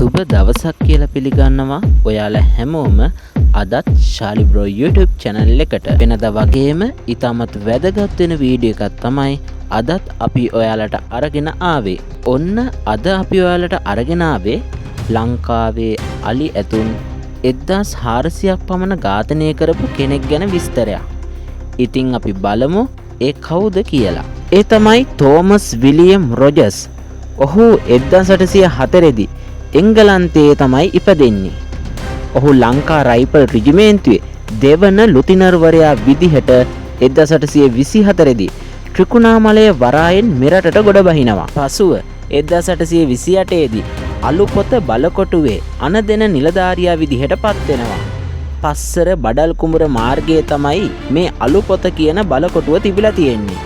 සුබ දවසක් කියලා පිළිගන්නවා ඔයාලා හැමෝම අදත් ශාලි බ්‍රෝ YouTube channel එකට. වෙනදා වගේම ඉතාමත් වැදගත් වෙන වීඩියෝ එකක් තමයි අදත් අපි ඔයාලට අරගෙන ආවේ. ඔන්න අද අපි ඔයාලට අරගෙන ආවේ ලංකාවේ අලි ඇතුන් 1400ක් පමණ ඝාතනය කරපු කෙනෙක් ගැන විස්තරයක්. ඉතින් අපි බලමු ඒ කවුද කියලා. ඒ තමයි තෝමස් විලියම් රොජර්ස්. ඔහු 1804 දී එංගලන්තයේ තමයි ඉපදෙන්නේ. ඔහු ලංකා රයිෆල් රෙජිමේන්තුවේ දෙවන ලුතිනර්වරයා විදිහට 1824 දී ත්‍රිකුණාමලය වරායෙන් මෙරටට ගොඩ බහිනවා. පසුව 1828 දී අලුපොත බලකොටුවේ අනදෙන නිලධාරියා විදිහට පත් වෙනවා. පස්සර බඩල් කුඹුර මාර්ගයේ තමයි මේ අලුපොත කියන බලකොටුව තිබිලා තියෙන්නේ.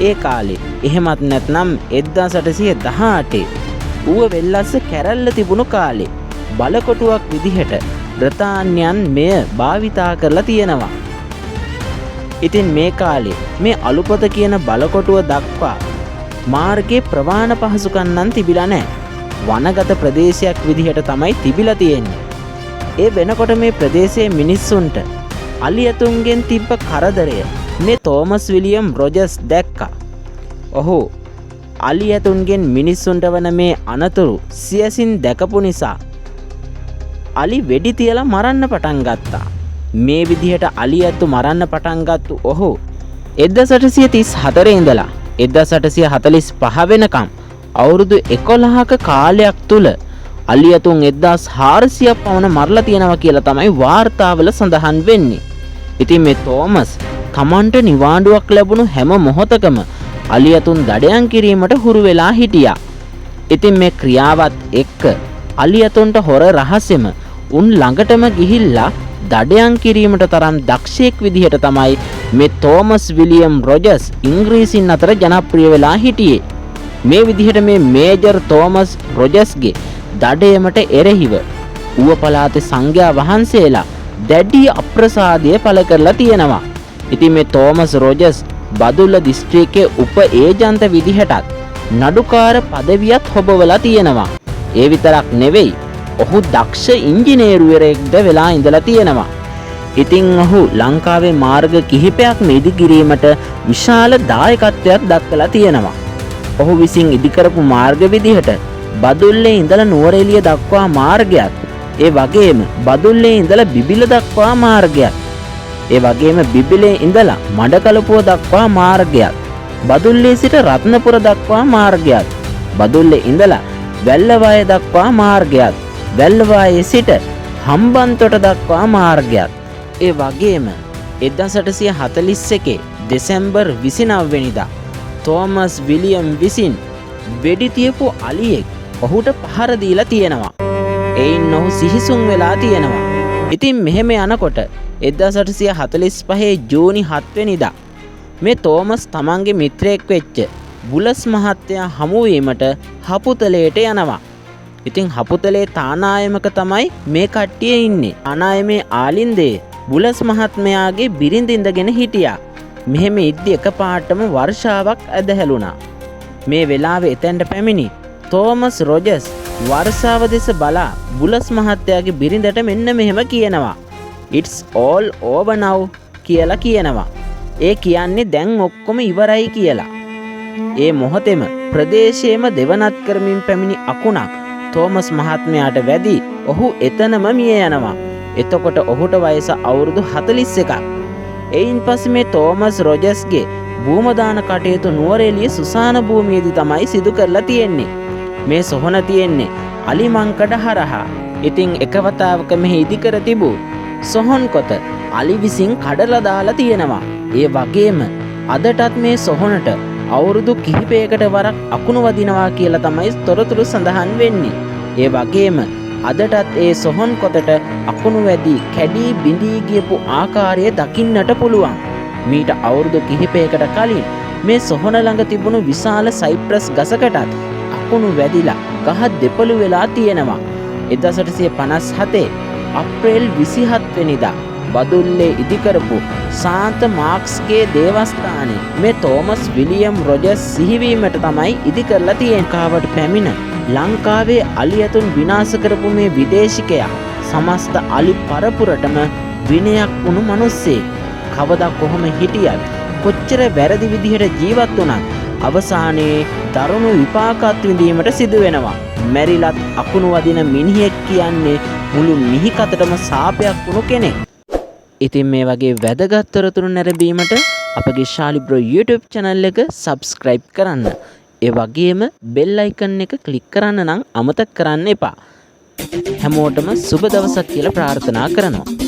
ඒ කාලේ එහෙමත් නැත්නම් 1818 ඌව වෙල්ලස්ස කැරල්ල තිබුණු කාලේ බලකොටුවක් විදිහට බ්‍රිතාන්‍යයන් මෙය භාවිතා කරලා තියෙනවා. ඉතින් මේ කාලේ මේ අලුපොත කියන බලකොටුව දක්වා මාර්ගයේ ප්‍රවාහන පහසුකම් නම් තිබිලා නැහැ. වනගත ප්‍රදේශයක් විදිහට තමයි තිබිලා තියෙන්නේ. ඒ වෙනකොට මේ ප්‍රදේශයේ මිනිස්සුන්ට අලි ඇතුන්ගෙන් තිබ්බ කරදරය මේ තෝමස් විලියම් රොජර්ස් දැක්කා. ඔහු අලි ඇතුන්ගෙන් මිනිස්සුන්ට වන මේ අනතුරු සියසින් දැකපු නිසා අලි වෙඩි තියලා මරන්න පටන් ගත්තා. මේ විදිහට අලි ඇතු මරන්න පටන් ගත්තු ඔහු 1834 ඉඳලා 1845 වෙනකම් අවුරුදු 11ක කාලයක් තුල අලි ඇතුන් 1400ක් පමණ මරලා තියෙනවා කියලා තමයි වාර්තාවල සඳහන් වෙන්නේ. ඉතින් මේ තෝමස් තමන්ට නිවාඩුවක් ලැබුණු හැම මොහොතකම අලි ඇතුන් දඩයන් කිරීමට හුරු වෙලා හිටියා. ඉතින් මේ ක්‍රියාවත් එක්ක අලි ඇතුන්ට හොර රහසෙම උන් ළඟටම ගිහිල්ලා දඩයන් කිරීමට තරම් දක්ෂයෙක් විදිහට තමයි මේ තෝමස් විලියම් රොජර්ස් ඉංග්‍රීසින් අතර ජනප්‍රිය වෙලා හිටියේ. මේ විදිහට මේ මේජර් තෝමස් රොජර්ස්ගේ දඩයමට එරෙහිව ඌව පළාතේ සංඝයා වහන්සේලා දැඩි අප්‍රසාදය පළ කරලා තියෙනවා. ඉතින් මේ තෝමස් රොජර්ස් බදුල්ල දිස්ත්‍රික්කයේ උප ඒජන්ත විදිහටත් නඩුකාර පදවියත් හොබවලා තියෙනවා. ඒ විතරක් නෙවෙයි ඔහු දක්ෂ ඉංජිනේරුවරයෙක්ද වෙලා ඉඳලා තියෙනවා. ඉතින් ඔහු ලංකාවේ මාර්ග කිහිපයක්ම ඉදිකිරීමට විශාල දායකත්වයක් දක්වලා තියෙනවා. ඔහු විසින් ඉදිකරපු මාර්ග විදිහට බදුල්ලේ ඉඳලා නුවරඑළිය දක්වා මාර්ගයක්, ඒ වගේම බදුල්ලේ ඉඳලා බිබිල දක්වා මාර්ගයක්, ඒ වගේම බිබිලේ ඉඳලා මඩකලපුව දක්වා මාර්ගයක්, බදුල්ලේ සිට රත්නපුර දක්වා මාර්ගයක්, බදුල්ලේ ඉඳලා වැල්ලවාය දක්වා මාර්ගයක්, වැල්ලවායේ සිට හම්බන්තොට දක්වා මාර්ගයක්. ඒ වගේම 1841 දෙසැම්බර් 29 වෙනිදා තෝමස් විලියම් විසින් වෙඩි තියපු අලියෙක් ඔහුට පහර දීලා තියෙනවා. එයින් ඔහු සිහිසුන් වෙලා තියෙනවා. ඉතින් මෙහෙම යනකොට 1845 ජූනි 7 වෙනිදා මේ තෝමස් තමන්ගේ මිත්‍රයෙක් වෙච්ච බුලස් මහත්තයා හමු වීමට හපුතලයට යනවා. ඉතින් හපුතලේ තානායමක තමයි මේ කට්ටිය ඉන්නේ. තානායමේ ආලින්දේ බුලස් මහත්මයාගේ බිරිඳ ඉඳගෙන හිටියා. මෙහෙම ඉද්දි එකපාරටම වර්ෂාවක් ඇදහැළුණා. මේ වෙලාවේ එතෙන්ට පැමිණි තෝමස් රොජර්ස් වර්ෂාව දෙස බලා බුලස් මහත්තයාගේ බිරිඳට මෙන්න මෙහෙම කියනවා. It's all over now කියලා කියනවා. ඒ කියන්නේ දැන් ඔක්කොම ඉවරයි කියලා. ඒ මොහොතේම ප්‍රදේශයේම දෙවනත් කරමින් පැමිණි අකුණක් තෝමස් මහත්මයාට වැදී ඔහු එතනම මිය යනවා. එතකොට ඔහුට වයස අවුරුදු 41ක්. එයින් පස්සේ මේ තෝමස් රොජර්ස්ගේ භූමදාන කටයුතු නුවරඑළිය සුසාන භූමියේදී තමයි සිදු කරලා තියෙන්නේ. මේ සොහන තියෙන්නේ අලිමංකඩ හරහා. ඉතින් එකවතාවක මෙහි ඉදිකර තිබූ සොහොන් කොත අලි විසින් කඩලා දාලා තියෙනවා. ඒ වගේම අදටත් මේ සොහොනට අවුරුදු කිහිපයකට වරක් අකුණු වදිනවා කියලා තමයි තොරතුරු සඳහන් වෙන්නේ. ඒ වගේම අදටත් ඒ සොහොන් කොතට අකුණු වැදී කැඩී බිඳී ගියපු ආකාරය දකින්නට පුළුවන්. මීට අවුරුදු කිහිපයකට කලින් මේ සොහොන ළඟ තිබුණු විශාල සයිප්‍රස් ගසකටත් අකුණු වැදිලා ගහ දෙපළු වෙලා තියෙනවා. 1857 අප්‍රේල් 27 වෙනිදා බදුල්ලේ ඉදිකරපු සාන්ත මාක්ස්ගේ දේවස්ථානයේ මේ තෝමස් විලියම් රොජර්ස් සිහිවීමට තමයි ඉදි කරලා තියෙන්නේ. කාවට පැමිණ ලංකාවේ අලි ඇතුන් විනාශ කරපු මේ විදේශිකයා සමස්ත අලි පරපුරටම විනයක් වුණු මිනිස්සෙක්. කවදා කොහොම හිටියත් කොච්චර වැරදි විදිහට ජීවත් වුණත් අවසානයේ දරුණු විපාකات විඳීමට සිදු වෙනවා. මැරිලත් අකුණු වදින මිනිහෙක් කියන්නේ මුළු මිහිකතටම සාපයක් වුණු කෙනෙක්. ඉතින් මේ වගේ වැදගත් තොරතුරු නැරඹීමට අපගේ ශාලිබ්‍රෝ YouTube channel එක subscribe කරන්න. ඒ වගේම bell icon එක click කරන්න නම් අමතක කරන්න එපා. හැමෝටම සුබ දවසක් කියලා ප්‍රාර්ථනා කරනවා.